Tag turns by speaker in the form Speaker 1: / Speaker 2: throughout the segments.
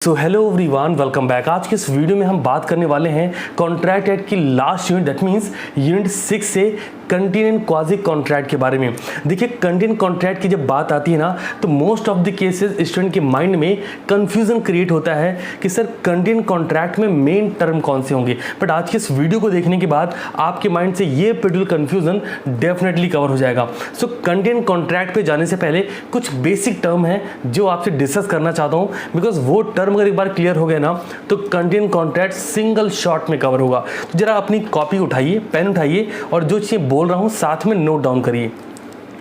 Speaker 1: So hello everyone, welcome back. आज के इस वीडियो में हम बात करने वाले हैं कॉन्ट्रैक्ट एक्ट की last unit, that means unit 6 से कंटीजेंट क्वाजी कॉन्ट्रैक्ट के बारे में। देखिए, कंटीजेंट कॉन्ट्रैक्ट की जब बात आती है ना, तो most of the cases student के माइंड में कंफ्यूजन क्रिएट होता है कि सर कंटीजेंट कॉन्ट्रैक्ट में मेन टर्म कौन से होंगे। बट आज के इस वीडियो को देखने के बाद आपके माइंड से ये पर्टिकुलर कंफ्यूजन डेफिनेटली कवर हो जाएगा। सो कंटीजेंट कॉन्ट्रैक्ट पे जाने से पहले कुछ बेसिक टर्म है जो आपसे डिस्कस करना चाहता हूँ, बिकॉज वो टर्म अगर एक बार क्लियर हो गया ना तो कंटीजेंट कॉन्ट्रैक्ट सिंगल शॉट में कवर होगा। तो जरा अपनी कॉपी उठाइए, पेन उठाइए और जो चीज़ बोल रहा हूं साथ में नोट डाउन करिए।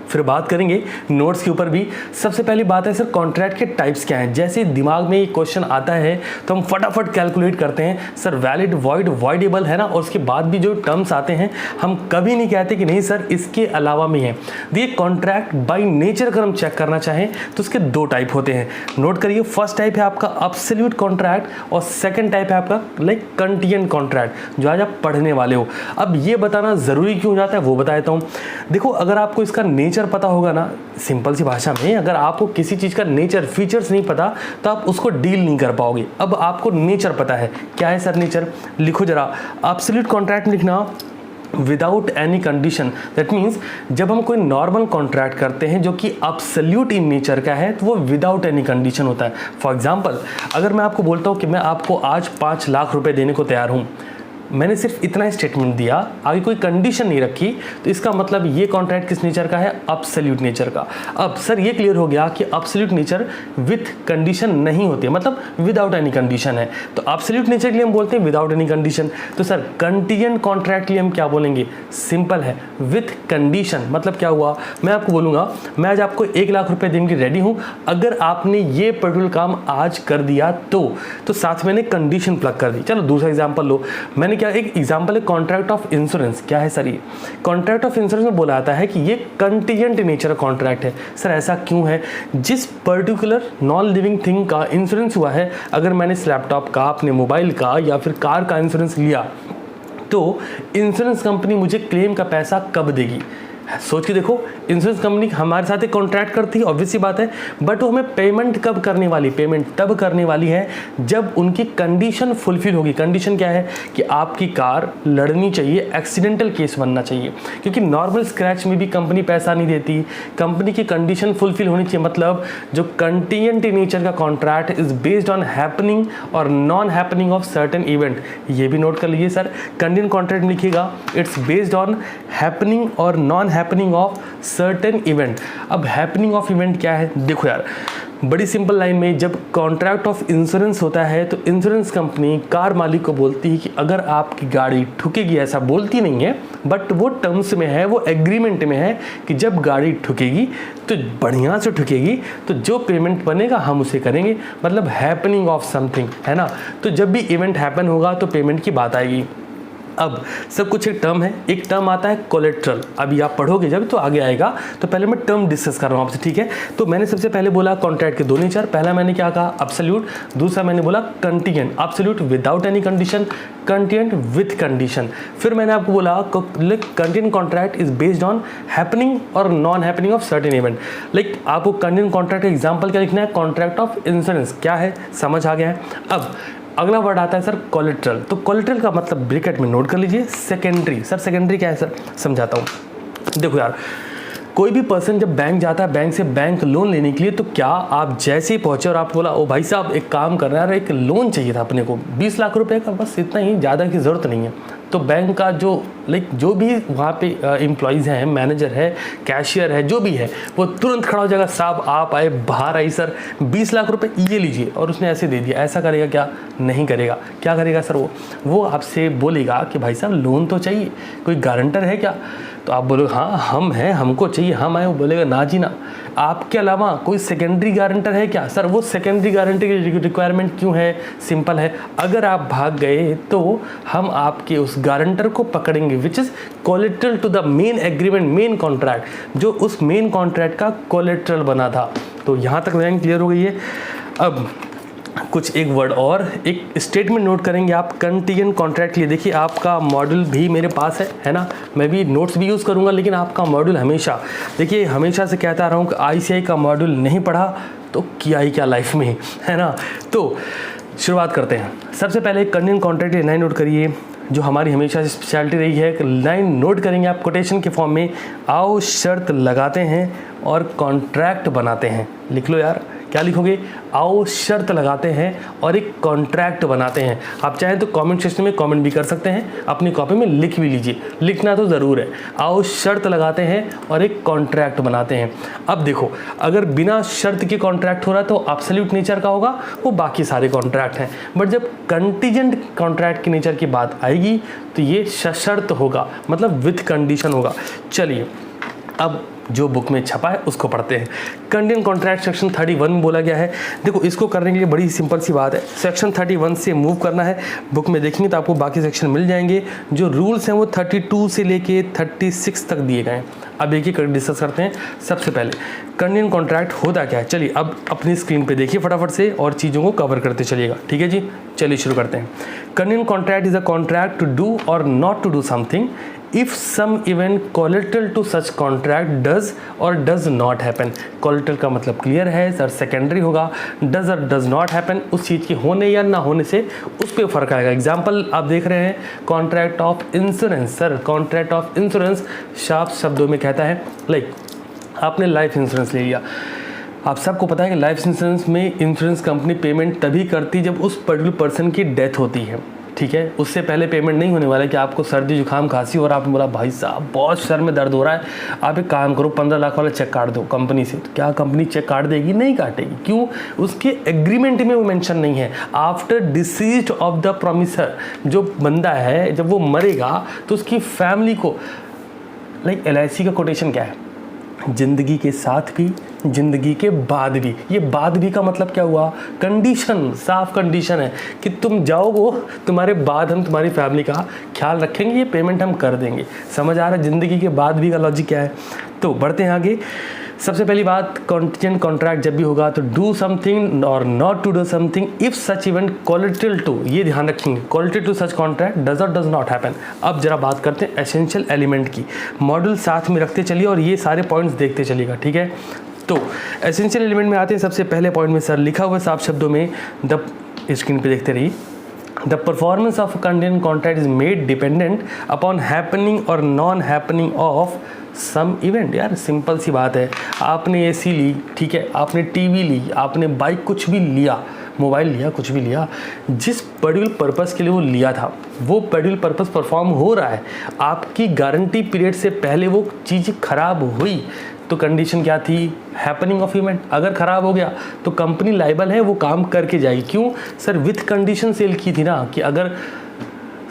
Speaker 1: फिर बात करेंगे नोट्स के ऊपर भी। सबसे पहली बात है सर, कॉन्ट्रैक्ट के टाइप्स क्या हैं। जैसे दिमाग में ये क्वेश्चन आता है तो हम फटाफट कैलकुलेट करते हैं, सर वैलिड, वॉइड, वॉइडेबल है ना, और उसके बाद भी जो टर्म्स आते हैं हम कभी नहीं कहते कि नहीं सर इसके अलावा में है। देखिए, कॉन्ट्रैक्ट बाय नेचर अगर हम चेक करना चाहें तो उसके दो टाइप होते हैं, नोट करिए। फर्स्ट टाइप है आपका एब्सोल्यूट कॉन्ट्रैक्ट और सेकंड टाइप है आपका लाइक कंटीजेंट कॉन्ट्रैक्ट, जो आज आप पढ़ने वाले हो। अब ये बताना ज़रूरी क्यों हो जाता है वो बताता हूँ। देखो, अगर आपको इसका नेचर पता होगा ना, सिंपल सी भाषा में, अगर आपको किसी चीज का नेचर, फीचर्स नहीं पता तो आप उसको डील नहीं कर पाओगे। अब आपको नेचर पता है, क्या है सर नेचर, लिखो जरा। एब्सोल्यूट कॉन्ट्रैक्ट लिखना without any condition, that means जब हम कोई नॉर्मल कॉन्ट्रैक्ट करते हैं जो कि एब्सोल्यूट इन नेचर का है तो वो विदाउट एनी कंडीशन होता है। फॉर एग्जांपल, अगर मैं आपको बोलता हूँ कि मैं आपको आज 5 लाख रुपए देने को तैयार हूँ, मैंने सिर्फ इतना स्टेटमेंट दिया, आगे कोई कंडीशन नहीं रखी, तो इसका मतलब ये कॉन्ट्रैक्ट किस नेचर का है, एब्सोल्यूट नेचर का। अब सर ये क्लियर हो गया कि एब्सोल्यूट नेचर विथ कंडीशन नहीं होती है, मतलब विदाउट एनी कंडीशन है। तो एब्सोल्यूट नेचर के लिए हम बोलते हैं विदाउट एनी कंडीशन। तो सर कंटीजेंट कॉन्ट्रैक्ट के लिए हम क्या बोलेंगे, सिंपल है, विथ कंडीशन। मतलब क्या हुआ, मैं आपको बोलूँगा मैं आज आपको 1 लाख रुपये देने की रेडी हूँ, अगर आपने ये पर्टिकुलर काम आज कर दिया तो साथ मैंने कंडीशन प्लग कर दी। चलो दूसरा एग्जाम्पल लो, मैंने क्या, एक एग्जांपल है कॉन्ट्रैक्ट ऑफ इंश्योरेंस। क्या है सर ये, कॉन्ट्रैक्ट ऑफ इंश्योरेंस में बोला जाता है कि ये कंटीजेंट नेचर का कॉन्ट्रैक्ट है। सर ऐसा क्यों है, जिस पर्टिकुलर नॉन लिविंग थिंग का इंश्योरेंस हुआ है, अगर मैंने इस लैपटॉप का, अपने मोबाइल का या फिर कार का इंश्योरेंस लिया तो इंश्योरेंस कंपनी मुझे क्लेम का पैसा कब देगी। सोच के देखो, इंश्योरेंस कंपनी हमारे साथ एक कॉन्ट्रैक्ट करती है, ऑब्वियस सी बात है, बट वो हमें पेमेंट कब करने वाली, पेमेंट तब करने वाली है जब उनकी कंडीशन फुलफिल होगी। कंडीशन क्या है कि आपकी कार लड़नी चाहिए, एक्सीडेंटल केस बनना चाहिए, क्योंकि नॉर्मल स्क्रैच में भी कंपनी पैसा नहीं देती, कंपनी की कंडीशन फुलफिल होनी चाहिए। मतलब जो कंटीजेंट नेचर का contract is based on happening और non happening of certain event. ये भी नोट कर लीजिए सर, कंटीजेंट कॉन्ट्रैक्ट लिखिएगा, इट्स बेस्ड ऑन हैपनिंग और non happening of certain event. अब हैपनिंग ऑफ इवेंट क्या है, देखो यार, बड़ी सिंपल लाइन में, जब कॉन्ट्रैक्ट ऑफ इंश्योरेंस होता है तो इंश्योरेंस कंपनी कार मालिक को बोलती है कि अगर आपकी गाड़ी ठुकेगी, ऐसा बोलती नहीं है बट वो टर्म्स में है, वो एग्रीमेंट में है कि जब गाड़ी ठुकेगी तो बढ़िया से ठुकेगी, तो जो पेमेंट बनेगा हम उसे करेंगे। मतलब हैपनिंग ऑफ समथिंग है ना, तो जब भी इवेंट हैपन होगा तो पेमेंट की बात आएगी। अब सब कुछ एक टर्म है, एक टर्म आता है कोलेट्रल, अभी आप पढ़ोगे जब तो आगे आएगा, तो पहले मैं टर्म डिस्कस कर रहा हूँ आपसे, ठीक है। तो मैंने सबसे पहले बोला कॉन्ट्रैक्ट के दो नेचर, पहला मैंने क्या कहा, एब्सोल्यूट, दूसरा मैंने बोला contingent. Absolute without any condition, contingent with condition. फिर मैंने आपको बोला contingent contract is based on happening और non happening of certain event. Like आपको कंटीजेंट कॉन्ट्रैक्ट का एग्जाम्पल क्या लिखना है, कॉन्ट्रैक्ट ऑफ इंश्योरेंस। क्या है, समझ आ गया है। अब अगला वर्ड आता है सर कोलेट्रल। तो कोलेट्रल का मतलब ब्रैकेट में नोट कर लीजिए, सेकेंडरी। सर सेकेंडरी क्या है सर, समझाता हूँ। देखो यार, कोई भी पर्सन जब बैंक जाता है, बैंक से बैंक लोन लेने के लिए, तो क्या आप जैसे ही पहुंचे और आप बोला, ओ भाई साहब एक काम कर रहा है, एक लोन चाहिए था अपने को 20 लाख रुपए का, बस इतना ही, ज़्यादा की ज़रूरत नहीं है। तो बैंक का जो भी वहाँ पे एम्प्लॉइज़ हैं, मैनेजर है, कैशियर है, जो भी है, वो तुरंत खड़ा हो जाएगा, साहब आप आए, बाहर आई सर, 20 लाख रुपए ये लीजिए, और उसने ऐसे दे दिया। ऐसा करेगा क्या, नहीं करेगा। क्या करेगा सर, वो आपसे बोलेगा कि भाई साहब लोन तो चाहिए, कोई गारंटर है क्या। तो आप बोलोगे हाँ हम हैं, हमको चाहिए, हम आए। वो बोलेगा ना जी ना, आपके अलावा कोई सेकेंडरी गारंटर है क्या। सर वो सेकेंडरी गारंटर की रिक्वायरमेंट क्यों है, सिंपल है, अगर आप भाग गए तो हम आपके उस गारंटर को पकड़ेंगे, which is collateral to the main agreement, main contract, जो उस मेन कॉन्ट्रैक्ट का कोलेट्रल बना था। तो यहाँ तक लाइन क्लियर हो गई है। अब कुछ एक वर्ड और, एक स्टेटमेंट नोट करेंगे आप कंटीजेंट कॉन्ट्रैक्ट के लिए। देखिए आपका मॉड्यूल भी मेरे पास है ना, मैं भी नोट्स भी यूज़ करूंगा, लेकिन आपका मॉड्यूल हमेशा, देखिए हमेशा से कहता आ रहा हूँ कि आईसीआई का मॉड्यूल नहीं पढ़ा तो तो किया ही क्या लाइफ में, है ना। तो शुरुआत करते हैं। सबसे पहले कंटिन्यूइंग कॉन्ट्रैक्ट की लाइन नोट करिए, जो हमारी हमेशा स्पेशलिटी रही है। लाइन नोट करेंगे आप कोटेशन के फॉर्म में, आओ शर्त लगाते हैं और कॉन्ट्रैक्ट बनाते हैं। लिख लो यार, क्या लिखोगे, आओ शर्त लगाते हैं और एक कॉन्ट्रैक्ट बनाते हैं। आप चाहें तो कमेंट सेक्शन में कमेंट भी कर सकते हैं, अपनी कॉपी में लिख भी लीजिए, लिखना तो ज़रूर है। आओ शर्त लगाते हैं और एक कॉन्ट्रैक्ट बनाते हैं। अब देखो, अगर बिना शर्त के कॉन्ट्रैक्ट हो रहा है तो एब्सोल्यूट नेचर का होगा, वो बाकी सारे कॉन्ट्रैक्ट हैं। बट जब कंटीजेंट कॉन्ट्रैक्ट की नेचर की बात आएगी तो ये सशर्त होगा, मतलब विथ कंडीशन होगा। चलिए अब जो बुक में छपा है उसको पढ़ते हैं। कंटिन्यूइंग कॉन्ट्रैक्ट सेक्शन 31 में बोला गया है। देखो, इसको करने के लिए बड़ी सिंपल सी बात है, सेक्शन 31 से मूव करना है। बुक में देखेंगे तो आपको बाकी सेक्शन मिल जाएंगे। जो रूल्स हैं वो 32 से लेके 36 तक दिए गए हैं। अब एक एक डिस्कस करते हैं। सबसे पहले कंटिन्यूइंग कॉन्ट्रैक्ट होता क्या है, चलिए अब अपनी स्क्रीन पे देखिए फटाफट से और चीज़ों को कवर करते चलिएगा, ठीक है जी। चलिए शुरू करते हैं। Continuing contract is a contract to do और not to do something if some event collateral to such contract does or does not happen। collateral का मतलब क्लियर है सर, सेकेंडरी होगा। does और does not happen, उस चीज़ के होने या ना होने से उस पर फ़र्क आएगा। एग्जाम्पल आप देख रहे हैं, contract of insurance. Sir contract of insurance साफ शब्दों में कहता है, लाइक आपने लाइफ इंश्योरेंस ले लिया। आप सबको पता है कि लाइफ इंश्योरेंस में इंश्योरेंस कंपनी पेमेंट तभी करती जब उस पर्टिकुलर पर्सन की डेथ होती है, ठीक है। उससे पहले पेमेंट नहीं होने वाला है कि आपको सर्दी जुकाम खांसी और आपने बोला भाई साहब बहुत सर में दर्द हो रहा है, आप एक काम करो 15 लाख वाला चेक काट दो कंपनी से। तो क्या कंपनी चेक काट देगी? नहीं काटेगी। क्यों? उसके एग्रीमेंट में वो मेंशन नहीं है। After disease of the promisor, जो बंदा है जब वो मरेगा तो उसकी फैमिली को, लाइक LIC का कोटेशन क्या है, जिंदगी के साथ भी जिंदगी के बाद भी। ये बाद भी का मतलब क्या हुआ? कंडीशन, साफ कंडीशन है कि तुम जाओगे, तुम्हारे बाद हम तुम्हारी फैमिली का ख्याल रखेंगे, ये पेमेंट हम कर देंगे। समझ आ रहा है जिंदगी के बाद भी का लॉजिक क्या है? तो बढ़ते हैं आगे। सबसे पहली बात, कंटीजेंट कॉन्ट्रैक्ट जब भी होगा तो डू समथिंग और not to do something if such event collateral to, ये ध्यान रखेंगे, collateral to such contract does और डज नॉट हैपन। अब जरा बात करते हैं एसेंशियल एलिमेंट की। मॉड्यूल साथ में रखते चलिए और ये सारे पॉइंट्स देखते चलिएगा, ठीक है। तो एसेंशियल एलिमेंट में आते हैं। सबसे पहले पॉइंट में सर लिखा हुआ साफ शब्दों में, द स्क्रीन पे देखते रहिए, the performance of continuing contract is made dependent upon happening और non happening of some event. यार सिंपल सी बात है, आपने AC ली, ठीक है, आपने TV ली, आपने बाइक, कुछ भी लिया, मोबाइल लिया, कुछ भी लिया, जिस पर्टिकुलर पर्पस के लिए वो लिया था वो पर्टिकुलर पर्पस परफॉर्म हो रहा है। आपकी गारंटी पीरियड से पहले वो चीज़ खराब हुई तो कंडीशन क्या थी? Happening of event. अगर ख़राब हो गया तो कंपनी लाइबल है, वो काम करके जाएगी। क्यों? सर विथ कंडीशन सेल की थी ना, कि अगर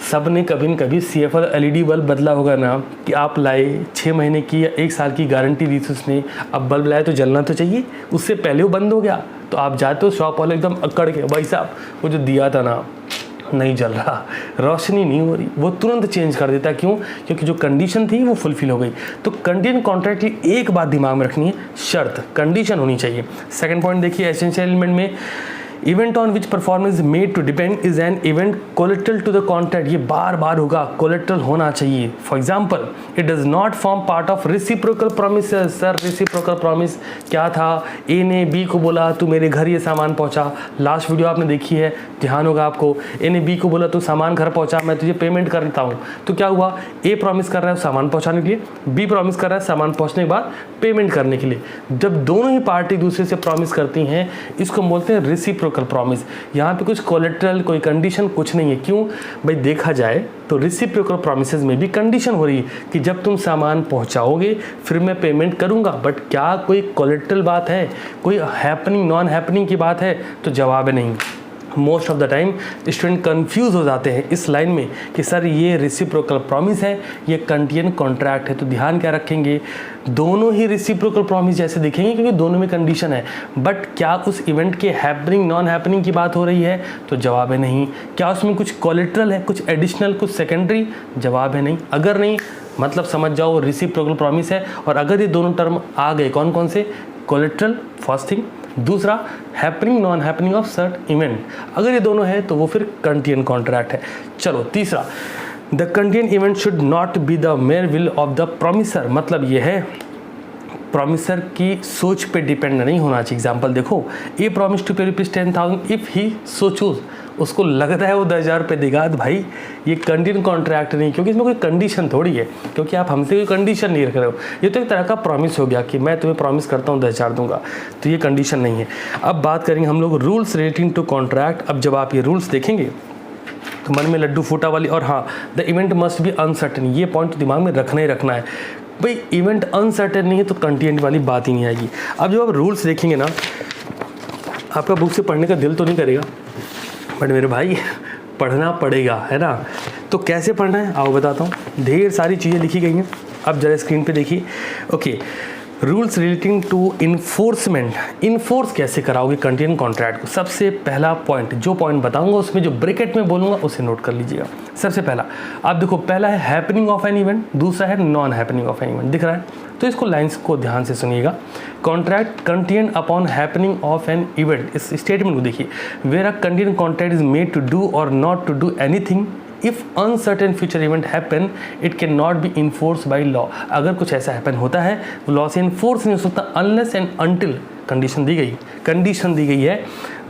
Speaker 1: सब ने कभी न कभी CFL LED बल्ब बदला होगा ना, कि आप लाए 6 महीने की या 1 साल की गारंटी दी थी उसने, अब बल्ब लाए तो जलना तो चाहिए, उससे पहले वो बंद हो गया तो आप जाते हो शॉप वाले एकदम अकड़ के, भाई साहब वो जो दिया था ना नहीं जल रहा, रोशनी नहीं हो रही, वो तुरंत चेंज कर देता। क्यों? क्योंकि जो कंडीशन थी वो फुलफिल हो गई। तो कंटिन्यूइंग कॉन्ट्रैक्ट की एक बात दिमाग में रखनी है, शर्त, कंडीशन होनी चाहिए। सेकंड पॉइंट देखिए, एसेंशियल एलिमेंट में event on which performance made to depend is an event collateral to the contract. ये बार बार होगा, कोलेटरल होना चाहिए। For example, it does not form part of reciprocal promise. Sir reciprocal promise क्या था? A ने B को बोला तू मेरे घर ये सामान पहुंचा, लास्ट वीडियो आपने देखी है, ध्यान होगा आपको। A ने B को बोला तू सामान घर पहुंचा, मैं तुझे पेमेंट करता हूँ। तो क्या हुआ? A प्रॉमिस कर रहा है सामान पहुँचाने के लिए, B प्रॉमिस कर रहा है सामान पहुँचने के बाद पेमेंट करने के लिए। जब दोनों ही पार्टी दूसरे से प्रॉमिस करती हैं, इसको बोलते हैं रेसिप्रोकल प्रॉमिस। यहाँ पे कुछ कोलेटरल, कोई कंडीशन कुछ नहीं है। क्यों भाई? देखा जाए तो रेसिप्रोकल प्रॉमिसेस में भी कंडीशन हो रही है कि जब तुम सामान पहुंचाओगे फिर मैं पेमेंट करूंगा। बट क्या कोई कोलेटरल बात है, कोई हैपनिंग नॉन हैपनिंग की बात है? तो जवाब है नहीं। Most of the time student confuse हो जाते हैं इस लाइन में कि सर ये रेसिप्रोकल प्रॉमिस है, ये कंटिन्यूइंग कॉन्ट्रैक्ट है। तो ध्यान क्या रखेंगे, दोनों ही रेसिप्रोकल प्रॉमिस जैसे दिखेंगे क्योंकि दोनों में कंडीशन है। बट क्या उस इवेंट के हैपनिंग नॉन हैपनिंग की बात हो रही है? तो जवाब है नहीं। क्या उसमें कुछ कोलेटरल है, कुछ एडिशनल, कुछ सेकेंडरी? जवाब है नहीं। अगर नहीं मतलब समझ जाओ रेसिप्रोकल प्रॉमिस है। और अगर ये दोनों टर्म आ गए, कौन कौन से? कोलेटरल फर्स्ट थिंग, दूसरा happening non happening of certain event, अगर ये दोनों है तो वो फिर कंटिन्यूइंग कॉन्ट्रैक्ट है। चलो तीसरा, the continuing event should not be the mayor will of the promiser. मतलब ये है प्रॉमिसर की सोच पे डिपेंड नहीं होना चाहिए। एग्जाम्पल देखो, ए प्रॉमिस टू पे ₹10,000 इफ़ ही सो चूज, उसको लगता है वो 10,000 रुपये देगा, तो भाई ये कंटिन्यू कॉन्ट्रैक्ट नहीं, क्योंकि इसमें कोई कंडीशन थोड़ी है, क्योंकि आप हमसे कोई कंडीशन नहीं रख रहे हो। ये तो एक तरह का प्रॉमिस हो गया कि मैं तुम्हें प्रॉमिस करता हूँ 10,000 दूंगा, तो ये कंडीशन नहीं है। अब बात करेंगे हम लोग रूल्स रिलेटिंग टू कॉन्ट्रैक्ट। अब जब आप ये रूल्स देखेंगे तो मन में लड्डू फूटा वाली, और हाँ, the event must be uncertain, ये पॉइंट दिमाग में रखना ही रखना है। भाई इवेंट अनसर्टेन नहीं है तो कंटेंट वाली बात ही नहीं आएगी। अब जब आप रूल्स देखेंगे ना, आपका बुक से पढ़ने का दिल तो नहीं करेगा, बट मेरे भाई पढ़ना पड़ेगा, है ना। तो कैसे पढ़ना है आओ बताता हूँ। ढेर सारी चीज़ें लिखी गई हैं, अब जरा स्क्रीन पे देखिए। Okay, rules relating to enforcement, enforce कैसे कराओगे कंटिन्यू कॉन्ट्रैक्ट को। सबसे पहला पॉइंट, जो पॉइंट बताऊंगा उसमें जो ब्रैकेट में बोलूँगा उसे नोट कर लीजिएगा। सबसे पहला आप देखो, पहला है हैपनिंग ऑफ एन इवेंट, दूसरा है non happening of an event, दिख रहा है। तो इसको लाइन्स को ध्यान से सुनिएगा। Contract continue upon happening of an event, इस स्टेटमेंट को देखिए, where a continue contract is made to do और not to do anything, if uncertain future event happen it can not be enforce by law. अगर कुछ ऐसा happen होता है वो लॉ से इन्फोर्स नहीं हो सकता अनलेस एंड अनटिल कंडीशन दी गई है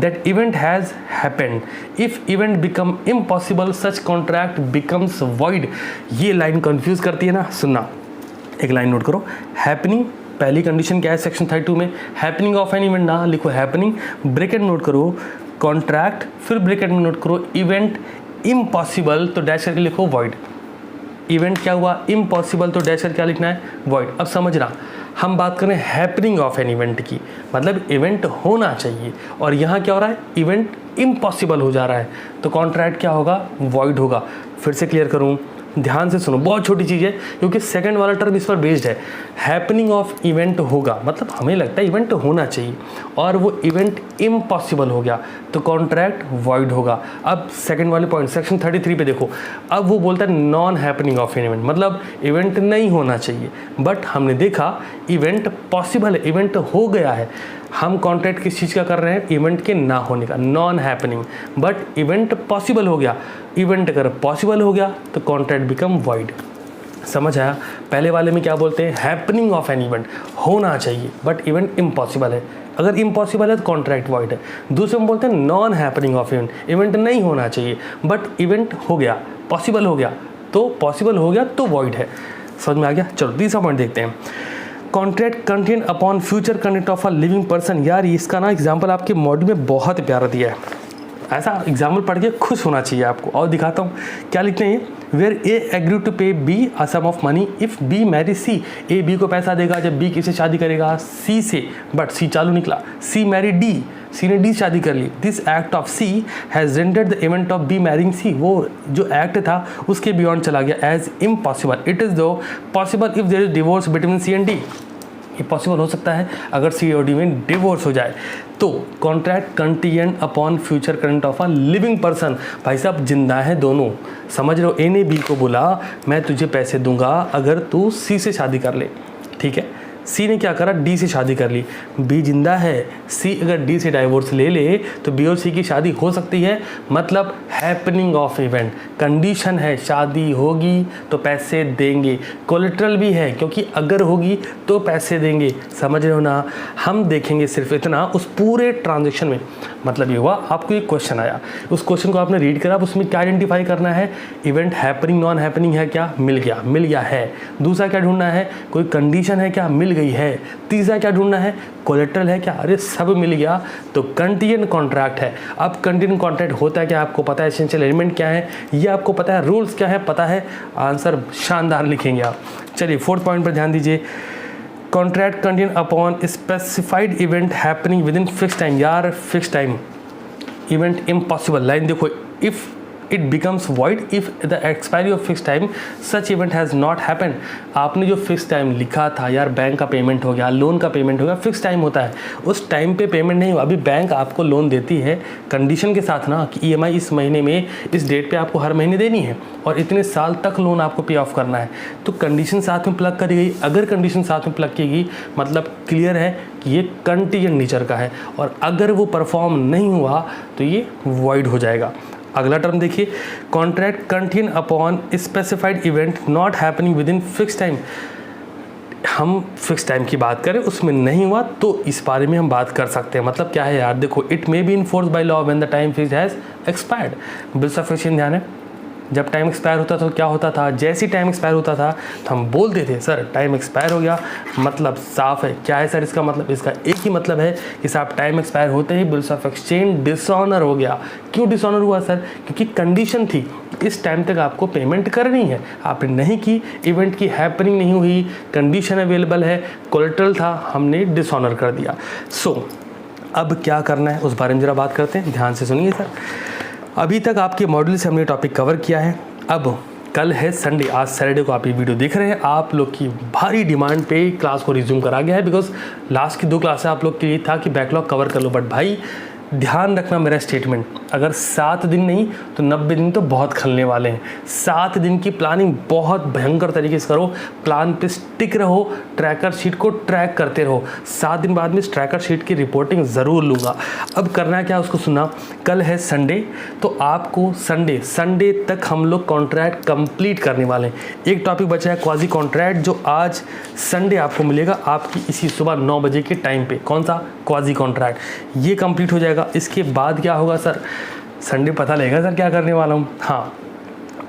Speaker 1: that event has happened. If event become impossible such contract becomes void. ये लाइन कंफ्यूज करती है ना, सुनना, एक लाइन नोट करो। हैपनिंग पहली कंडीशन क्या है सेक्शन 32 में, हैपनिंग ऑफ एन इवेंट ना लिखो, हैपनिंग ब्रैकेट नोट करो कॉन्ट्रैक्ट, फिर ब्रैकेट में नोट करो इवेंट इम्पॉसिबल, तो डैश करके लिखो वॉइड। इवेंट क्या हुआ इम्पॉसिबल, तो डैश करके क्या लिखना है वॉइड। अब समझना, हम बात करें हैपनिंग ऑफ एन इवेंट की, मतलब इवेंट होना चाहिए, और यहाँ क्या हो रहा है इवेंट इम्पॉसिबल हो जा रहा है, तो कॉन्ट्रैक्ट क्या होगा वॉइड होगा। फिर से क्लियर करूँ, ध्यान से सुनो, बहुत छोटी चीज़ है क्योंकि सेकंड वाला टर्म इस पर बेस्ड है। हैपनिंग ऑफ इवेंट होगा मतलब हमें लगता है इवेंट होना चाहिए और वो इवेंट इम्पॉसिबल हो गया तो कॉन्ट्रैक्ट वॉइड होगा। अब सेकंड वाले पॉइंट सेक्शन 33 पे देखो, अब वो बोलता है non happening of an event, मतलब इवेंट नहीं होना चाहिए, बट हमने देखा इवेंट पॉसिबल है, इवेंट हो गया है। हम कॉन्ट्रैक्ट किस चीज़ का कर रहे हैं, इवेंट के ना होने का, non happening, but event possible हो गया। इवेंट अगर पॉसिबल हो गया तो कॉन्ट्रैक्ट बिकम वॉइड। समझ आया? पहले वाले में क्या बोलते हैं, हैपनिंग ऑफ एन इवेंट, होना चाहिए बट इवेंट इम्पॉसिबल है, अगर इम्पॉसिबल है तो कॉन्ट्रैक्ट वॉइड है। दूसरे में बोलते हैं non happening of event, event नहीं होना चाहिए बट इवेंट हो गया, पॉसिबल हो गया, तो पॉसिबल हो गया तो वॉइड है। समझ में आ गया? चलो तीसरा पॉइंट देखते हैं, contract contain upon future content of a living person. यार इसका ना एग्जाम्पल आपके मॉड्यूल में बहुत प्यारा दिया है, ऐसा एग्जाम्पल पढ़ के खुश होना चाहिए आपको। और दिखाता हूँ क्या लिखते हैं, where A agree to pay B a sum of money if B marry C. A B को पैसा देगा जब बी किससे शादी करेगा, सी से, बट सी चालू निकला, सी मैरी डी, सी ने डी शादी कर ली। This act of C has rendered the event of B marrying C, वो जो एक्ट था उसके बियॉन्ड चला गया as impossible. It is though possible if there is divorce between C and D, ये पॉसिबल हो सकता है अगर सी और डी में डिवोर्स हो जाए। तो contract contingent upon future current of a living person, भाई साहब जिंदा है दोनों, समझ रहे हो। ए ने बी को बोला मैं तुझे पैसे दूंगा अगर तू सी से शादी कर ले, ठीक है। सी ने क्या करा, डी से शादी कर ली, बी जिंदा है, सी अगर डी से डाइवोर्स ले ले तो बी और सी की शादी हो सकती है, मतलब हैपनिंग ऑफ इवेंट, कंडीशन है शादी होगी तो पैसे देंगे, कोलेट्रल भी है क्योंकि अगर होगी तो पैसे देंगे। समझ रहे हो ना? हम देखेंगे सिर्फ इतना उस पूरे ट्रांजेक्शन में, मतलब ये हुआ आपको एक क्वेश्चन आया, उस क्वेश्चन को आपने रीड करा, अब उसमें क्या आइडेंटिफाई करना है, इवेंट हैपनिंग नॉन हैपनिंग है क्या, मिल गया है। दूसरा क्या ढूंढना है, कोई कंडीशन है क्या, मिल गई है। तीसरा क्या ढूंढना है, कोलेट्रल है क्या, अरे सब मिल गया तो कंटीजेंट कॉन्ट्रैक्ट है। अब कंटीजेंट कॉन्ट्रैक्ट होता है क्या आपको पता है, एसेंशियल एलिमेंट क्या है ये आपको पता है, रूल्स क्या है पता है, आंसर शानदार लिखेंगे आप। चलिए फोर्थ पॉइंट पर ध्यान दीजिए, contract contain upon specified event happening within fix time. यार fix time, event impossible, line देखो, if it becomes void if the expiry of fix time such event has not happen. आपने जो fix time लिखा था, यार bank का payment हो गया, लोन का पेमेंट हो गया, फिक्स टाइम होता है, उस टाइम पे पेमेंट नहीं हुआ, अभी बैंक आपको लोन देती है कंडीशन के साथ ना कि ईएमआई इस महीने में इस डेट पे आपको हर महीने देनी है और इतने साल तक लोन आपको पे ऑफ करना है, तो कंडीशन साथ में प्लग करी गई। अगर कंडीशन साथ में प्लग की गई मतलब क्लियर है कि ये कंटीजेंट नेचर का है, और अगर वो परफॉर्म नहीं हुआ तो ये वॉइड हो जाएगा। अगला टर्म देखिए, contract contain upon specified event not happening within fix time. हम फिक्स टाइम की बात करें, उसमें नहीं हुआ तो इस बारे में हम बात कर सकते हैं। मतलब क्या है यार, देखो, it may be enforce by law when the time fixed has expired. Bill sufficient ध्यान है, जब टाइम एक्सपायर होता था तो क्या होता था, जैसे ही टाइम एक्सपायर होता था तो हम बोलते थे सर टाइम एक्सपायर हो गया। मतलब साफ है, क्या है सर इसका मतलब? इसका एक ही मतलब है कि साहब टाइम एक्सपायर होते ही बिल्स ऑफ एक्सचेंज डिसऑनर हो गया। क्यों डिसऑनर हुआ सर? क्योंकि कंडीशन थी इस टाइम तक आपको पेमेंट करनी है, आपने नहीं की, इवेंट की हैपनिंग नहीं हुई, कंडीशन अवेलेबल है, कोलेटरल था, हमने डिसऑनर कर दिया। सो अब क्या करना है उस बारे में ज़रा बात करते हैं, ध्यान से सुनिए सर। अभी तक आपके मॉड्यूल से हमने टॉपिक कवर किया है। अब कल है संडे, आज सैटरडे को आप ये वीडियो देख रहे हैं। आप लोग की भारी डिमांड पे क्लास को रिज्यूम करा गया है, बिकॉज लास्ट की 2 क्लासें आप लोग के लिए था कि बैकलॉग कवर कर लो। बट भाई ध्यान रखना मेरा स्टेटमेंट, अगर 7 दिन नहीं तो 90 दिन तो बहुत खलने वाले हैं। 7 दिन की प्लानिंग बहुत भयंकर तरीके से करो, प्लान पे स्टिक रहो, ट्रैकर शीट को ट्रैक करते रहो। 7 दिन बाद में इस ट्रैकर शीट की रिपोर्टिंग ज़रूर लूँगा। अब करना है क्या, उसको सुना। कल है संडे, तो आपको संडे तक हम लोग कॉन्ट्रैक्ट कंप्लीट करने वाले हैं। एक टॉपिक बचा है क्वाजी कॉन्ट्रैक्ट, जो आज संडे आपको मिलेगा आपकी इसी सुबह 9 बजे के टाइम पे। कौन सा? Quasi contract. ये कंप्लीट हो जाएगा। इसके बाद क्या होगा सर? संडे पता लगेगा सर क्या करने वाला हूँ। हाँ,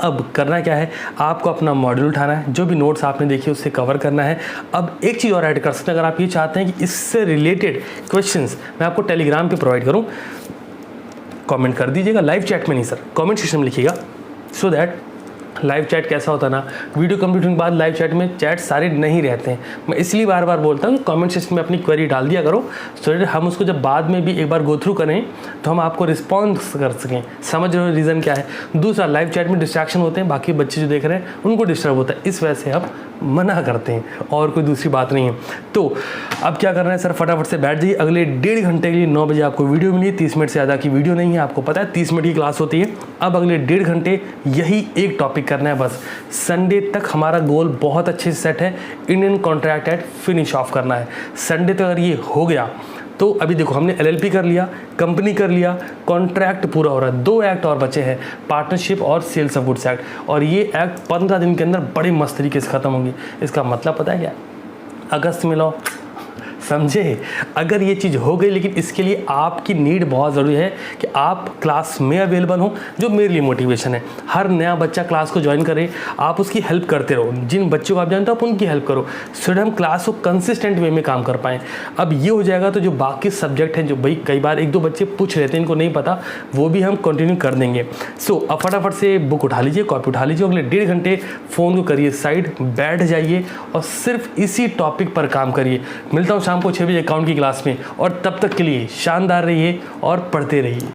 Speaker 1: अब करना क्या है, आपको अपना मॉड्यूल उठाना है, जो भी नोट्स आपने देखे उससे कवर करना है। अब एक चीज़ और ऐड कर सकते हैं, अगर आप ये चाहते हैं कि इससे रिलेटेड क्वेश्चंस मैं आपको टेलीग्राम पे प्रोवाइड करूँ, कमेंट कर दीजिएगा, लाइव चैट में नहीं सर, कमेंट सेक्शन में लिखिएगा, सो दैट लाइव चैट कैसा होता है ना, वीडियो कंप्लीट होने के बाद लाइव चैट में चैट सारे नहीं रहते हैं। मैं इसलिए बार बार बोलता हूँ कि कमेंट सेक्शन में अपनी क्वेरी डाल दिया करो, सो दैट हम उसको जब बाद में भी एक बार गो थ्रू करें तो हम आपको रिस्पॉन्स कर सकें। समझ रहे हो रीज़न क्या है? दूसरा, लाइव चैट में डिस्ट्रैक्शन होते हैं, बाकी बच्चे जो देख रहे हैं उनको डिस्टर्ब होता है, इस वजह से हम मना करते हैं, और कोई दूसरी बात नहीं है। तो अब क्या करना है सर, फटाफट से बैठ जाइए। अगले 1.5 घंटे के लिए 9 बजे आपको वीडियो मिली। 30 मिनट से ज़्यादा की वीडियो नहीं है, आपको पता है 30 मिनट की क्लास होती है। अब अगले 1.5 घंटे यही एक टॉपिक करना है बस। संडे तक हमारा गोल बहुत अच्छे से सेट है, Indian contract act finish off करना है। संडे तक अगर ये हो गया तो अभी देखो, हमने LLP कर लिया, कंपनी कर लिया, कॉन्ट्रैक्ट पूरा हो रहा है। 2 एक्ट और बचे हैं, पार्टनरशिप और सेल्स ऑफ गुड्स एक्ट, और ये एक्ट 15 दिन के अंदर बड़े मस्त तरीके से ख़त्म होंगे। इसका मतलब पता है क्या? अगस्त में लो, समझे? अगर ये चीज़ हो गई, लेकिन इसके लिए आपकी नीड बहुत ज़रूरी है कि आप क्लास में अवेलेबल हो, जो मेरे लिए मोटिवेशन है। हर नया बच्चा क्लास को ज्वाइन करे, आप उसकी हेल्प करते रहो, जिन बच्चों को आप जानते हो आप उनकी हेल्प करो, सो दैट हम क्लास को कंसिस्टेंट वे में काम कर पाएँ। अब ये हो जाएगा तो जो बाकी सब्जेक्ट हैं, जो भाई कई बार 1-2 बच्चे पूछ रहे थे, इनको नहीं पता, वो भी हम कंटिन्यू कर देंगे। सो अब फटाफट से बुक उठा लीजिए, कॉपी उठा लीजिए, अगले 1.5 घंटे फ़ोन को करिए साइड, बैठ जाइए और सिर्फ इसी टॉपिक पर काम करिए। मिलता हूँ शाम को 6 बजे अकाउंट की क्लास में, और तब तक के लिए शानदार रहिए और पढ़ते रहिए।